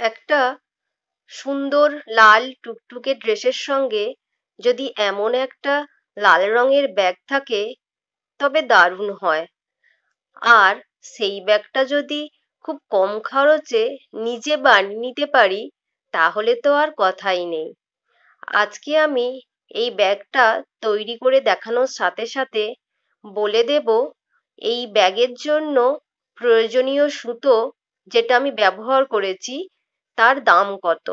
একটা সুন্দর লাল টুকটুকে ড্রেসের সঙ্গে যদি এমন একটা লাল রঙের ব্যাগ থাকে তবে দারুণ হয়। আর সেই ব্যাগটা যদি খুব কম খরচে নিজে বানিয়ে নিতে পারি তাহলে তো আর কথাই নেই। আজকে আমি এই ব্যাগটা তৈরি করে দেখানোর সাথে সাথে বলে দেব এই ব্যাগের জন্য প্রয়োজনীয় সুতো যেটা আমি ব্যবহার করেছি তার দাম কত,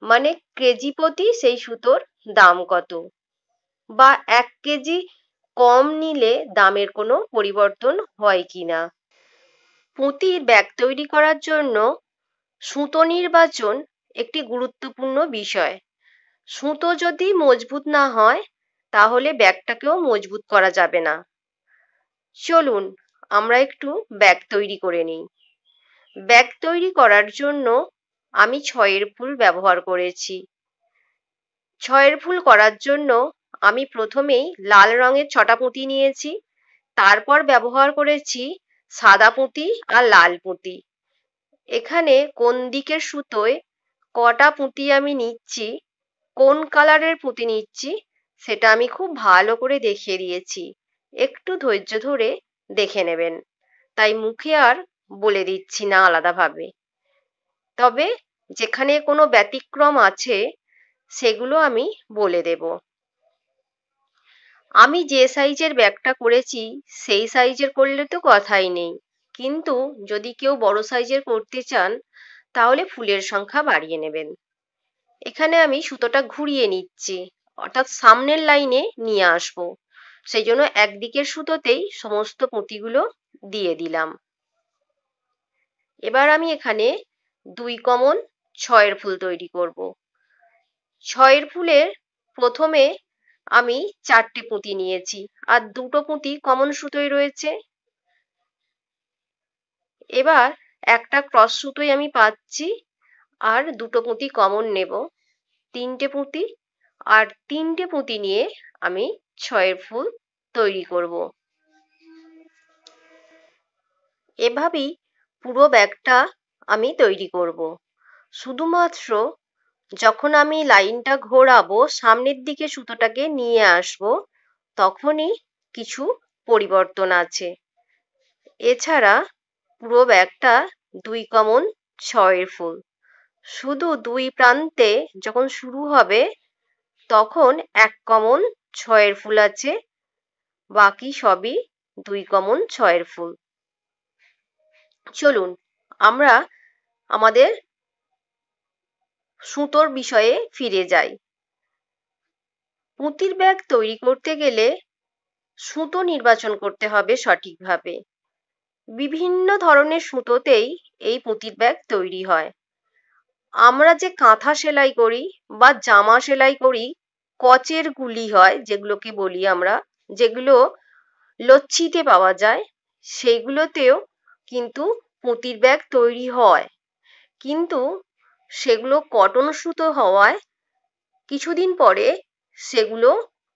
মানে কেজি প্রতি সেই সুতোর দাম কত, বা 1 কেজি কম নিলে দামের কোনো পরিবর্তন হয় কিনা। পুঁতির ব্যাগ তৈরি করার জন্য সুতো নির্বাচন একটি গুরুত্বপূর্ণ বিষয়। সুতো যদি মজবুত না হয় তাহলে ব্যাগটাকেও মজবুত করা যাবে না। চলুন আমরা একটু ব্যাগ তৈরি করে নিই। ব্যাগ তৈরি করার জন্য আমি 6 ফুল ব্যবহার করেছি। 6 ফুল করার জন্য আমি প্রথমেই লাল রঙের 6টা পুঁতি নিয়েছি, তারপর ব্যবহার করেছি সাদা পুঁতি আর লাল পুঁতি। এখানে কোন দিকের সুতোয় কটা পুঁতি আমি নিচ্ছি, কোন কালারের পুঁতি নিচ্ছি সেটা আমি খুব ভালো করে দেখিয়ে দিয়েছি, একটু ধৈর্য ধরে দেখে নেবেন, তাই মুখে আর বলে দিচ্ছি না আলাদাভাবে। তবে যেখানে কোনো ব্যতিক্রম আছে সেগুলো আমি বলে দেব। আমি যে সাইজের ব্যাগটা করেছি সেই সাইজের করলে তো কথাই নেই, কিন্তু যদি কেউ বড় সাইজের করতে চান তাহলে ফুলের সংখ্যা বাড়িয়ে নেবেন। এখানে আমি সুতোটা ঘুরিয়ে নিচ্ছি, অর্থাৎ সামনের লাইনে নিয়ে আসবো, সেই জন্য একদিকের সুতোতেই সমস্ত পুঁতিগুলো দিয়ে দিলাম। এবার আমি এখানে 2 কমন 6 ফুল তৈরি করব। 6 ফুলের প্রথমে আমি 4টে পুঁতি নিয়েছি আর 2টো পুঁতি কমন সুতোয় রয়েছে। এবার একটা ক্রস সুতোই আমি পাচ্ছি আর 2টো পুঁতি কমন নেব, 3টে পুঁতি, আর 3টে পুঁতি নিয়ে আমি 6 ফুল তৈরি করব। এভাবেই পুরো ব্যাগটা আমি তৈরি করব। শুধুমাত্র যখন আমি লাইনটা ঘোরাবো সামনের দিকে সুতোটাকে নিয়ে আসব তখনই কিছু পরিবর্তন আছে। এছাড়া পুরো ব্যাগটা 2 কমন 6 ফুল। শুধু 2 প্রান্তে যখন শুরু হবে তখন 1 কমন 6 ফুল আছে, বাকি সবই 2 কমন 6 ফুল। চলুন আমরা আমাদের সুতোর বিষয়ে ফিরে যাই। পুঁতির ব্যাগ তৈরি করতে গেলে সুতো নির্বাচন করতে হবে সঠিকভাবে। বিভিন্ন ধরনের সুতোতেই এই পুঁতির ব্যাগ তৈরি হয়। আমরা যে কাঁথা সেলাই করি বা জামা সেলাই করি, কচের গুলি হয় যেগুলোকে বলি আমরা, যেগুলো লচ্ছিতে পাওয়া যায়, সেইগুলোতেও কিন্তু পুঁতির ব্যাগ তৈরি হয়, কিন্তু সেগুলো কটন সুতো হওয়ায় কিছুদিন পরে সেগুলো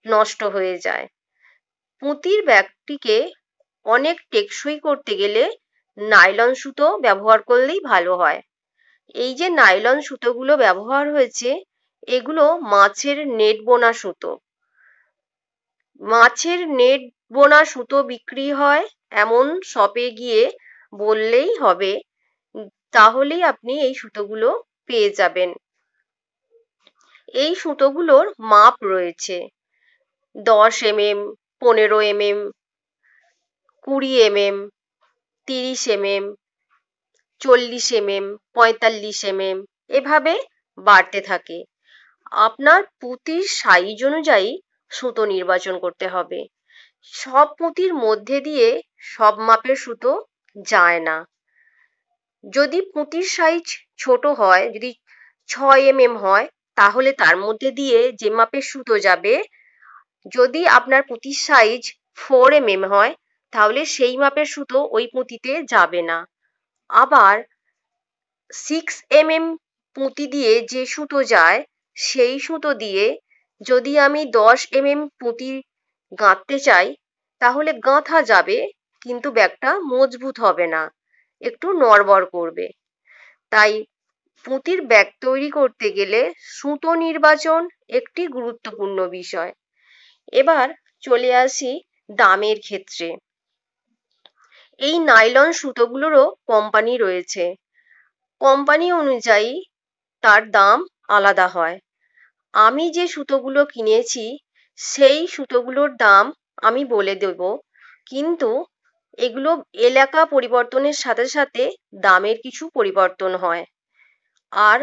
নষ্ট হয়ে যায়। পুঁতির ব্যাগটিকে অনেক টেকসই করতে গেলে নাইলন সুতো ব্যবহার করলেই ভালো হয়। এই যে নাইলন সুতোগুলো ব্যবহার হয়েছে এগুলো মাছের নেট বোনা সুতো। মাছের নেট বোনা সুতো বিক্রি হয় এমন শপে গিয়ে বললেই হবে, তাহলেই আপনি এই সুতোগুলো পেয়ে যাবেন। এই সুতোগুলোর মাপ রয়েছে 10 mm, 15 mm, 20 mm, 30 mm, 40 mm, 45 mm, এভাবে বাড়তে থাকে। আপনার পুঁতির সাইজ অনুযায়ী সুতো নির্বাচন করতে হবে। সব পুঁতির মধ্যে দিয়ে সব মাপের সুতো যায় না। যদি পুঁতির সাইজ ছোট হয়, যদি 6 mm হয় তাহলে তার মধ্যে দিয়ে যে মাপের সুতো যাবে, যদি আপনার পুঁতির সাইজ 4 mm হয় তাহলে সেই মাপের সুতো ওই পুঁতিতে যাবে না। আবার 6 mm পুঁতি দিয়ে যে সুতো যায় সেই সুতো দিয়ে যদি আমি 10 mm পুঁতি গাঁথতে চাই তাহলে গাঁথা যাবে, কিন্তু ব্যাগটা মজবুত হবে না, একটু নড়বড় করবে। তাই পুঁতির ব্যাগ তৈরি করতে গেলে সুতো নির্বাচন একটি গুরুত্বপূর্ণ বিষয়। এবার চলে আসি দামের ক্ষেত্রে। এই নাইলন সুতোগুলোরও কোম্পানি রয়েছে। কোম্পানি অনুযায়ী তার দাম আলাদা হয়। আমি যে সুতোগুলো কিনেছি সেই সুতোগুলোর দাম আমি বলে দেব, কিন্তু এগুলো এলাকা পরিবর্তনের সাথে সাথে দামের কিছু পরিবর্তন হয়, আর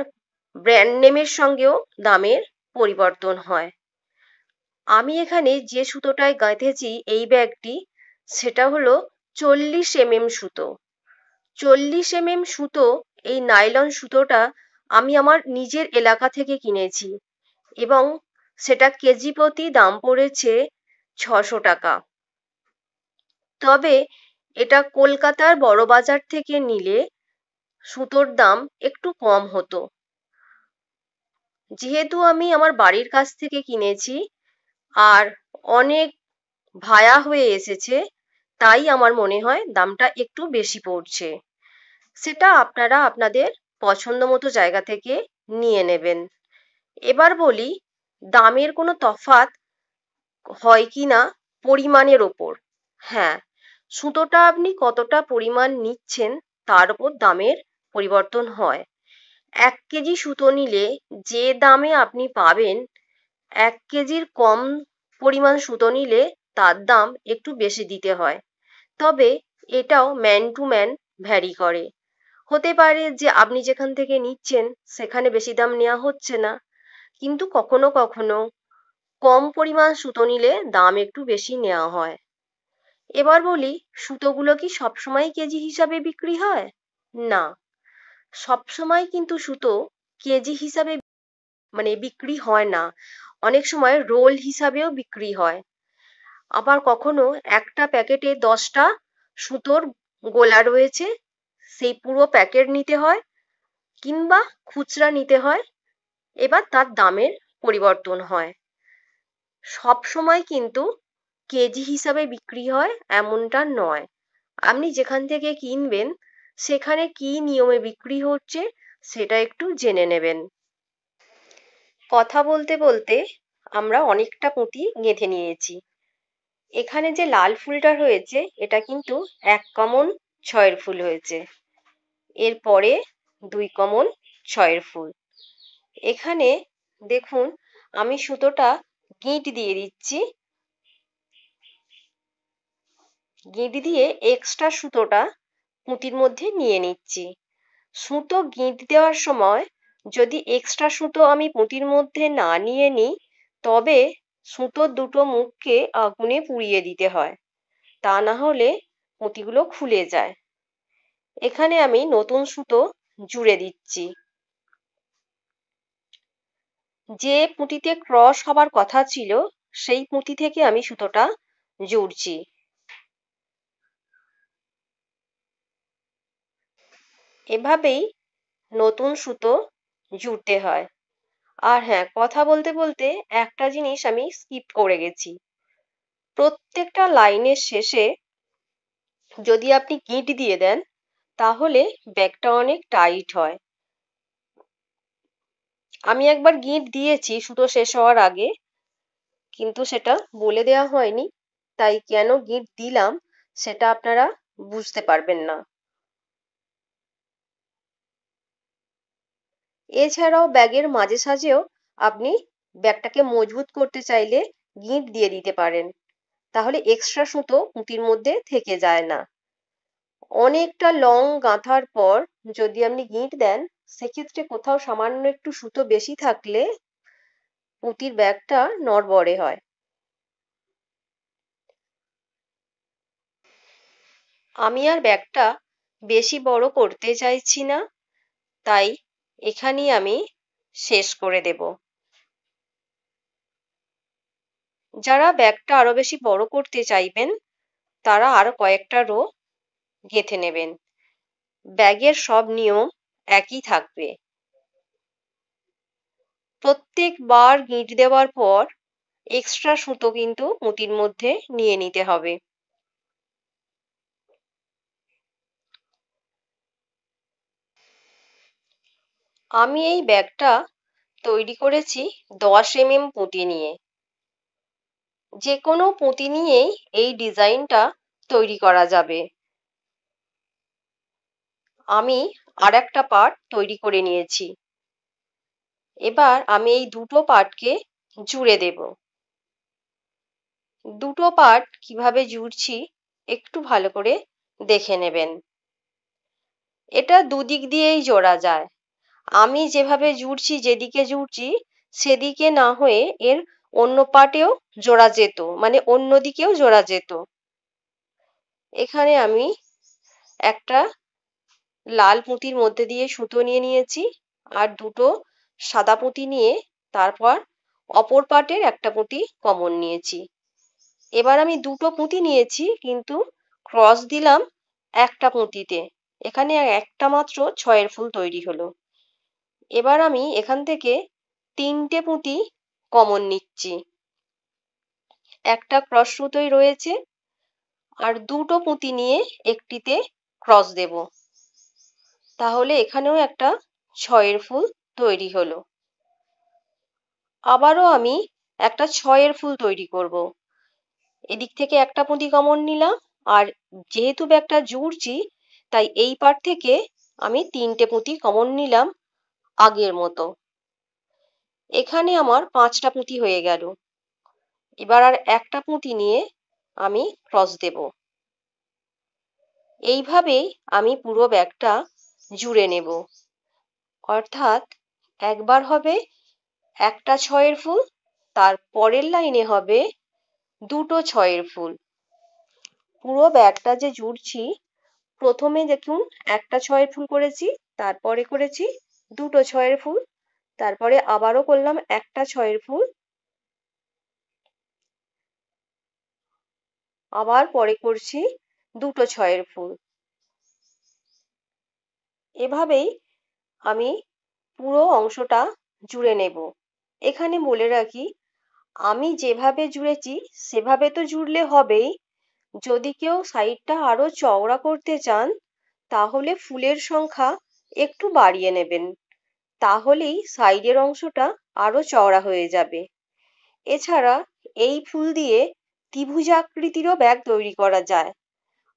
ব্র্যান্ড নেমের সঙ্গেও দামের পরিবর্তন হয়। আমি এখানে যে সুতোটায় গাঁথেছি এই ব্যাগটি, সেটা হলো 40 mm সুতো। 40 mm সুতো, এই নাইলন সুতোটা আমি আমার নিজের এলাকা থেকে কিনেছি এবং সেটা কেজি প্রতি দাম পড়েছে 600 টাকা। তবে এটা কলকাতার বড় বাজার থেকে নিলে সুতোর দাম একটু কম হতো। যেহেতু আমি আমার বাড়ির কাছ থেকে কিনেছি আর অনেক ভায়া হয়ে এসেছে, তাই আমার মনে হয় দামটা একটু বেশি পড়ছে। সেটা আপনারা আপনাদের পছন্দ মতো জায়গা থেকে নিয়ে নেবেন। এবার বলি দামের কোনো তফাৎ হয় কি না পরিমাণের ওপর। হ্যাঁ, সুতোটা আপনি কতটা পরিমাণ নিচ্ছেন তার উপর দামের পরিবর্তন হয়। 1 কেজি সুতো নিলে যে দামে আপনি পাবেন, 1 কেজির কম পরিমাণ সুতো নিলে তার দাম একটু বেশি দিতে হয়। তবে এটাও ম্যান টু ম্যান ভ্যারি করে। হতে পারে যে আপনি যেখান থেকে নিচ্ছেন সেখানে বেশি দাম নেওয়া হচ্ছে না, কিন্তু কখনো কখনো কম পরিমাণ সুতো নিলে দাম একটু বেশি নেওয়া হয়। এবার বলি সুতোগুলো কি সবসময় কেজি হিসাবে বিক্রি হয়? না, সবসময় কিন্তু সুতো কেজি হিসাবে বিক্রি হয় না। অনেক সময় রোল হিসাবেও বিক্রি হয়। আবার কখনো একটা প্যাকেটে 10টা সুতোর গোলা রয়েছে, সেই পুরো প্যাকেট নিতে হয় কিংবা খুচরা নিতে হয়, এবার তার দামের পরিবর্তন হয়। সব সময় কিন্তু কেজি হিসাবে বিক্রি হয় এমনটা নয়। আপনি যেখান থেকে কিনবেন সেখানে কি নিয়মে বিক্রি হচ্ছে সেটা একটু জেনে নেবেন। কথা বলতে বলতে আমরা অনেকটা পুঁতি গেঁথে নিয়েছি। এখানে যে লাল ফুলটা হয়েছে এটা কিন্তু 1 কমন 6-এর ফুল হয়েছে। এরপরে 2 কমন 6-এর ফুল। এখানে দেখুন আমি সুতোটা গিঁট দিয়ে দিচ্ছি। গিঁট দিয়ে এক্সট্রা সুতোটা পুঁতির মধ্যে নিয়ে নিচ্ছি। সুতো গিঁট দেওয়ার সময় যদি এক্সট্রা সুতো আমি পুঁতির মধ্যে না নিয়ে নিই, তবে সুতোর দুটো মুখকে আগুনে পুড়িয়ে দিতে হয়, তা না হলে পুঁতিগুলো খুলে যায়। এখানে আমি নতুন সুতো জুড়ে দিচ্ছি। যে পুঁতিতে ক্রস হবার কথা ছিল সেই পুঁতি থেকে আমি সুতোটা জুড়ছি। এভাবেই নতুন সুতো জুড়তে হয়। আর হ্যাঁ, কথা বলতে বলতে একটা জিনিস আমি স্কিপ করে গেছি। প্রত্যেকটা লাইনের শেষে যদি আপনি গিঁট দিয়ে দেন তাহলে ব্যাগটা অনেক টাইট হয়। আমি একবার গিঁট দিয়েছি সুতো শেষ হওয়ার আগে, কিন্তু সেটা বলে দেওয়া হয়নি, তাই কেন গিঁট দিলাম সেটা আপনারা বুঝতে পারবেন না। এছাড়াও ব্যাগের মাঝে সাঝেও আপনি ব্যাগটাকে মজবুত করতে চাইলে গিঁট দিয়ে দিতে পারেন, তাহলে এক্সট্রা সুতো পুঁতির মধ্যে থেকে যায় না। অনেকটা লং গাঁথার পর যদি আপনি গিঁট দেন সেক্ষেত্রে কোথাও সামান্য একটু সুতো বেশি থাকলে পুঁতির ব্যাগটা নড়বড়ে হয়। আমি আর ব্যাগটা বেশি বড় করতে চাইছি না, তাই এখানেই আমি শেষ করে দেব। যারা ব্যাগটা আরো বেশি বড় করতে চাইবেন তারা আরো কয়েকটা রো গেঁথে নেবেন। ব্যাগের সব নিয়ম একই থাকবে। প্রত্যেকবার গিঁট দেওয়ার পর এক্সট্রা সুতো কিন্তু পুঁতির মধ্যে নিয়ে নিতে হবে। আমি এই ব্যাগটা তৈরি করেছি 10 mm পুঁতি নিয়ে। যে কোনো পুঁতি নিয়েই এই ডিজাইনটা তৈরি করা যাবে। আমি আর একটা পার্ট তৈরি করে নিয়েছি। এবার আমি এই দুটো পার্টকে জুড়ে দেব। দুটো পার্ট কিভাবে জুড়ছি একটু ভালো করে দেখে নেবেন। এটা দুদিক দিয়েই জোড়া যায়। আমি যেভাবে জুড়ছি, যেদিকে জুড়ছি সেদিকে না হয়ে এর অন্য পার্টেও জোড়া যেত, মানে অন্য দিকেও জোড়া যেত। এখানে আমি একটা লাল পুঁতির মধ্যে দিয়ে সুতো নিয়ে নিয়েছি আর দুটো সাদা পুঁতি নিয়ে তারপর অপর পার্টের একটা পুঁতি কমন নিয়েছি। এবার আমি দুটো পুঁতি নিয়েছি কিন্তু ক্রস দিলাম একটা পুঁতিতে। এখানে একটা মাত্র 6-এর ফুল তৈরি হলো। এবার আমি এখান থেকে 3টে পুঁতি কমন নিচ্ছি। একটা ক্রস সুতোই রয়েছে আর দুটো পুঁতি নিয়ে একটিতে ক্রস দেব। তাহলে এখানেও একটা 6-এর ফুল তৈরি হলো। আবারও আমি একটা 6-এর ফুল তৈরি করব। এদিক থেকে একটা পুঁতি কমন নিলাম আর যেহেতু ব্যাগটা জুড়ছি তাই এই পার্ট থেকে আমি 3টে পুঁতি কমন নিলাম আগের মতো। এখানে আমার 5টা পুঁতি হয়ে গেল। এবার আর একটা পুঁতি নিয়ে আমি ক্রস দেব। এইভাবেই আমি পুরো ব্যাগটা জুড়ে নেব। অর্থাৎ একবার হবে একটা 6-এর ফুল, তার পরের লাইনে হবে দুটো 6-এর ফুল। পুরো ব্যাগটা যে জুড়ছি, প্রথমে দেখুন একটা 6-এর ফুল করেছি, তারপরে করেছি দুটো 6-এর ফুল, তারপরে আবারও করলাম একটা 6-এর ফুল, আবার পরে করছি দুটো 6-এর ফুল। এভাবেই আমি পুরো অংশটা জুড়ে নেব। এখানে বলে রাখি, আমি যেভাবে জুড়েছি সেভাবে তো জুড়লে হবেই। যদি কেউ সাইডটা আরো চওড়া করতে চান তাহলে ফুলের সংখ্যা একটু বাড়িয়ে নেবেন, তাহলেই সাইডের অংশটা আরো চওড়া হয়ে যাবে। এছাড়া এই ফুল দিয়ে ত্রিভুজাকৃতিরও ব্যাগ তৈরি করা যায়,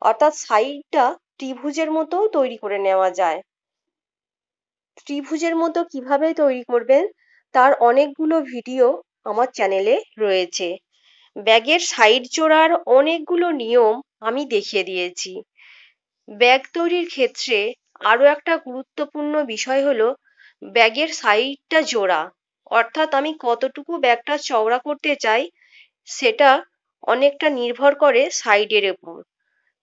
অর্থাৎ সাইডটা ত্রিভুজের মতোও তৈরি করে নেওয়া যায়। ত্রিভুজের মতো কিভাবে তৈরি করবেন তার অনেকগুলো ভিডিও আমার চ্যানেলে রয়েছে। ব্যাগের সাইড জোড়ার অনেকগুলো নিয়ম আমি দেখিয়ে দিয়েছি। ব্যাগ তৈরির ক্ষেত্রে আরো একটা গুরুত্বপূর্ণ বিষয় হলো ব্যাগের সাইডটা জোড়া, অর্থাৎ আমি কতটুকু ব্যাগটা চওড়া করতে চাই সেটা অনেকটা নির্ভর করে সাইডের উপর।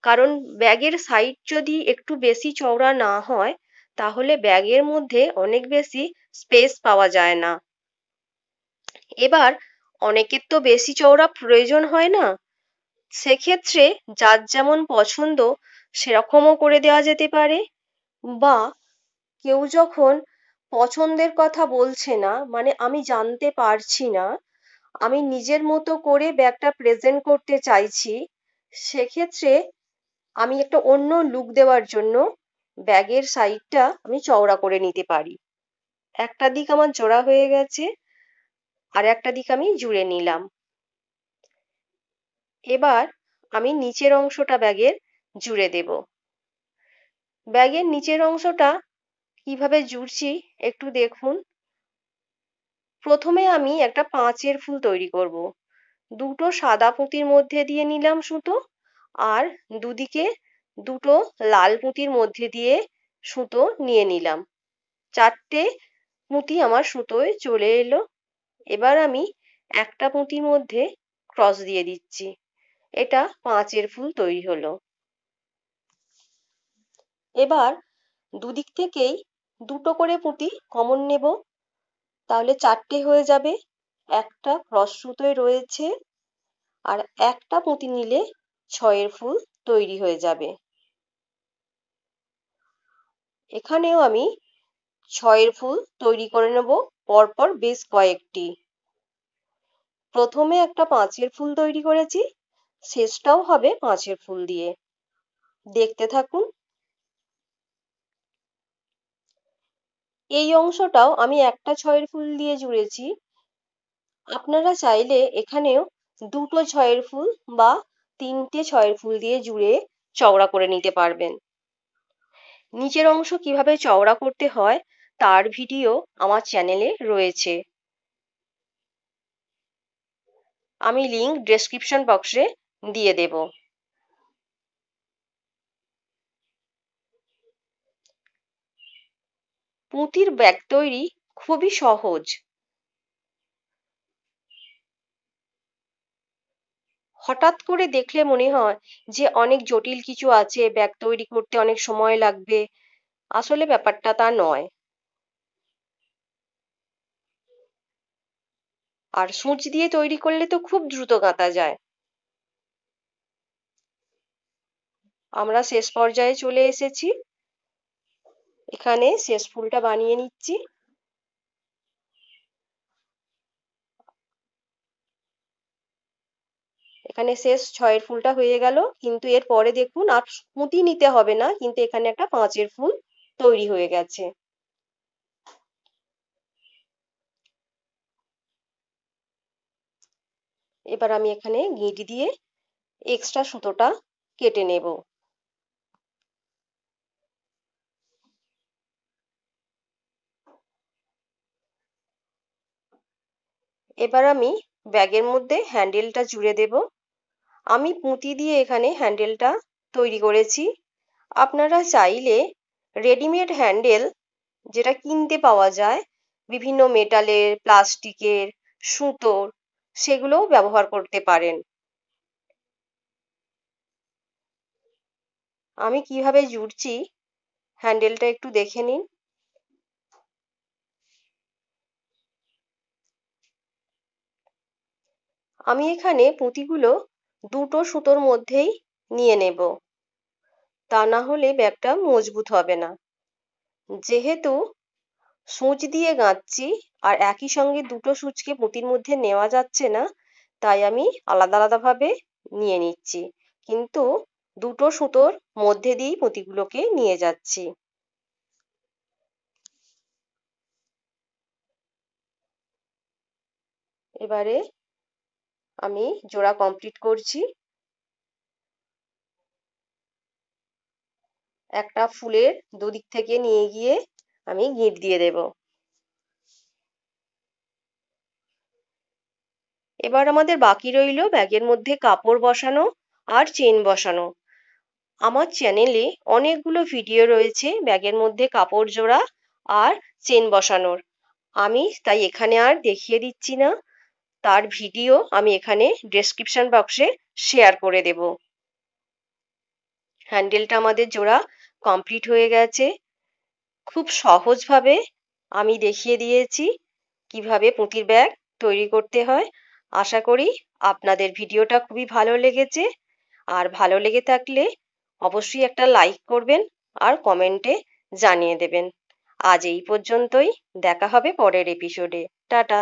কারণ ব্যাগের সাইড যদি একটু বেশি চওড়া না হয় তাহলে ব্যাগের মধ্যে অনেক বেশি স্পেস পাওয়া যায় না। এবার অনেকের তো বেশি চওড়া প্রয়োজন হয় না, সেক্ষেত্রে যার যেমন পছন্দ সেরকমও করে দেওয়া যেতে পারে। বা কেউ যখন পছন্দের কথা বলছে না, মানে আমি জানতে পারছি না, আমি নিজের মতো করে ব্যাগটা প্রেজেন্ট করতে চাইছি, সেক্ষেত্রে আমি একটা অন্য লুক দেওয়ার জন্য ব্যাগের সাইডটা আমি চওড়া করে নিতে পারি। একটা দিক আমার জোড়া হয়ে গেছে আর একটা দিক আমি জুড়ে নিলাম। এবার আমি নিচের অংশটা ব্যাগের জুড়ে দেব। ব্যাগের নিচের অংশটা কিভাবে জুড়ছি একটু দেখুন। প্রথমে আমি একটা 5-এর ফুল তৈরি করব। দুটো সাদা পুঁতির মধ্যে দিয়ে নিলাম সুতো আর দুদিকে দুটো লাল পুঁতির মধ্যে দিয়ে সুতো নিয়ে নিলাম। 4টে পুঁতি আমার সুতোয় চলে এলো। এবার আমি একটা পুঁতির মধ্যে ক্রস দিয়ে দিচ্ছি। এটা 5-এর ফুল তৈরি হলো। এবার দুদিক থেকেই দুটো করে পুঁতি কমন নেব, তাহলে 4টে হয়ে যাবে। একটা ক্রস সুতোয় রয়েছে আর একটা পুঁতি নিলে 6-এর ফুল তৈরি হয়ে যাবে। এখানেও আমি 6-এর ফুল তৈরি করে নেব পরপর বেশ কয়েকটি। প্রথমে একটা 5-এর ফুল তৈরি করেছি, শেষটাও হবে 5-এর ফুল দিয়ে। দেখতে থাকুন। এই অংশটাও আমি একটা 6 ফুল দিয়ে জুড়েছি। আপনারা চাইলে এখানেও দুটো 6 ফুল বা তিনটে 6 ফুল দিয়ে জুড়ে চওড়া করে নিতে পারবেন। নিচের অংশ কিভাবে চওড়া করতে হয় তার ভিডিও আমার চ্যানেলে রয়েছে। আমি লিংক ডেসক্রিপশন বক্সে দিয়ে দেব। পুঁতির ব্যাগ তৈরি খুবই সহজ। হঠাৎ করে দেখলে মনে হয় যে অনেক জটিল কিছু আছে, ব্যাগ তৈরি করতে অনেক সময় লাগবে। আসলে ব্যাপারটা তা নয়। আর সূচ দিয়ে তৈরি করলে তো খুব দ্রুত গাঁথা যায়। আমরা শেষ পর্যায়ে চলে এসেছি। এখানে শেষ ফুলটা বানিয়ে নিচ্ছি। এখানে শেষ 6 ফুলটা হয়ে গেল, কিন্তু এর পরে দেখুন আর পুঁতি নিতে হবে না, কিন্তু এখানে একটা 5 ফুল তৈরি হয়ে গেছে। এবার আমি এখানে গিঁট দিয়ে এক্সট্রা সুতোটা কেটে নেব। এবার আমি ব্যাগের মধ্যে হ্যান্ডেলটা জুড়ে দেব। আমি পুঁতি দিয়ে এখানে হ্যান্ডেলটা তৈরি করেছি। আপনারা চাইলে রেডিমেড হ্যান্ডেল যেটা কিনতে পাওয়া যায় বিভিন্ন মেটালের, প্লাস্টিকের, সুতোর, সেগুলোও ব্যবহার করতে পারেন। আমি কিভাবে জুড়ছি হ্যান্ডেলটা একটু দেখে নিন। আমি এখানে পুঁতিগুলো দুটো সুতোর মধ্যেই নিয়ে নেব, তা না হলে ব্যাগটা মজবুত হবে না। যেহেতু সূচ দিয়ে গাঁথছি আর একই সঙ্গে দুটো সূচকে পুঁতির মধ্যে নেওয়া যাচ্ছে না, তাই আমি আলাদা আলাদাভাবে নিয়ে নিচ্ছি, কিন্তু দুটো সুতোর মধ্যে দিয়েই পুঁতিগুলোকে নিয়ে যাচ্ছি। এবারে আমি জোড়া কমপ্লিট করছি। একটা ফুলের দুদিক থেকে নিয়ে গিয়ে আমি গিঁট দিয়ে দেব। এবার আমাদের বাকি রইল ব্যাগের মধ্যে কাপড় বসানো আর চেন বসানো। আমার চ্যানেলে অনেকগুলো ভিডিও রয়েছে ব্যাগের মধ্যে কাপড় জোড়া আর চেন বসানোর। আমি তাই এখানে আর দেখিয়ে দিচ্ছি না। তার ভিডিও আমি এখানে ডেসক্রিপশন বক্সে শেয়ার করে দেব। হ্যান্ডেলটা আমাদের জোড়া কমপ্লিট হয়ে গেছে। খুব সহজভাবে আমি দেখিয়ে দিয়েছি কিভাবে পুঁতির ব্যাগ তৈরি করতে হয়। আশা করি আপনাদের ভিডিওটা খুবই ভালো লেগেছে। আর ভালো লেগে থাকলে অবশ্যই একটা লাইক করবেন আর কমেন্টে জানিয়ে দেবেন। আজ এই পর্যন্তই। দেখা হবে পরের এপিসোডে। টাটা।